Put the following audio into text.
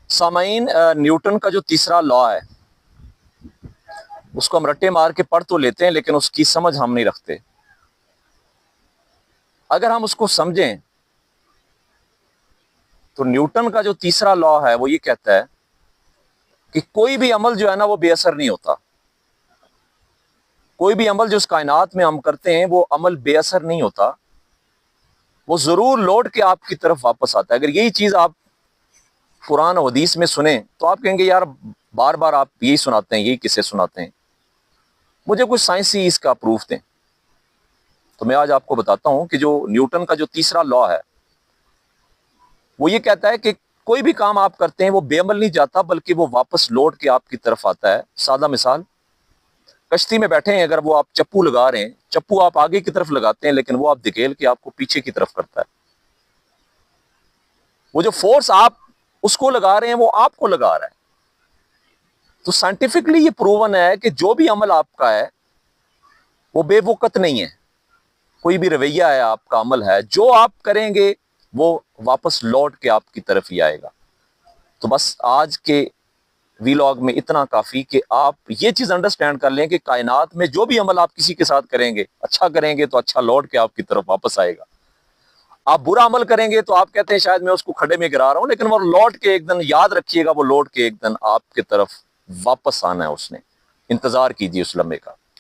سامعین، نیوٹن کا جو تیسرا لا ہے اس کو ہم رٹے مار کے پڑھ تو لیتے ہیں لیکن اس کی سمجھ ہم نہیں رکھتے۔ اگر ہم اس کو سمجھیں تو نیوٹن کا جو تیسرا لا ہے وہ یہ کہتا ہے کہ کوئی بھی عمل جو ہے نا وہ بے اثر نہیں ہوتا۔ کوئی بھی عمل جو اس کائنات میں ہم کرتے ہیں وہ عمل بے اثر نہیں ہوتا، وہ ضرور لوٹ کے آپ کی طرف واپس آتا ہے۔ اگر یہی چیز آپ قرآن و حدیث میں سنیں تو آپ کہیں گے یار بار بار آپ یہی سناتے ہیں، یہی قصے سناتے ہیں، مجھے کچھ سائنسی اس کا پروف دیں۔ تو میں آج آپ کو بتاتا ہوں کہ جو نیوٹن کا جو تیسرا لا ہے وہ یہ کہتا ہے کہ کوئی بھی کام آپ کرتے ہیں وہ بے عمل نہیں جاتا بلکہ وہ واپس لوٹ کے آپ کی طرف آتا ہے۔ سادہ مثال، کشتی میں بیٹھے ہیں، اگر وہ آپ چپو لگا رہے ہیں، چپو آپ آگے کی طرف لگاتے ہیں لیکن وہ آپ دھکیل کے آپ کو پیچھے کی طرف کرتا ہے۔ وہ جو فورس آپ اس کو لگا رہے ہیں وہ آپ کو لگا رہا ہے۔ تو سائنٹیفکلی یہ پروون ہے کہ جو بھی عمل آپ کا ہے وہ بے وقت نہیں ہے۔ کوئی بھی رویہ ہے آپ کا، عمل ہے، جو آپ کریں گے وہ واپس لوٹ کے آپ کی طرف ہی آئے گا۔ تو بس آج کے ویلاگ میں اتنا کافی کہ آپ یہ چیز انڈرسٹینڈ کر لیں کہ کائنات میں جو بھی عمل آپ کسی کے ساتھ کریں گے، اچھا کریں گے تو اچھا لوٹ کے آپ کی طرف واپس آئے گا۔ آپ برا عمل کریں گے تو آپ کہتے ہیں شاید میں اس کو کھڈے میں گرا رہا ہوں، لیکن وہ لوٹ کے ایک دن، یاد رکھیے گا، وہ لوٹ کے ایک دن آپ کی طرف واپس آنا ہے اس نے۔ انتظار کیجیے اس لمحے کا۔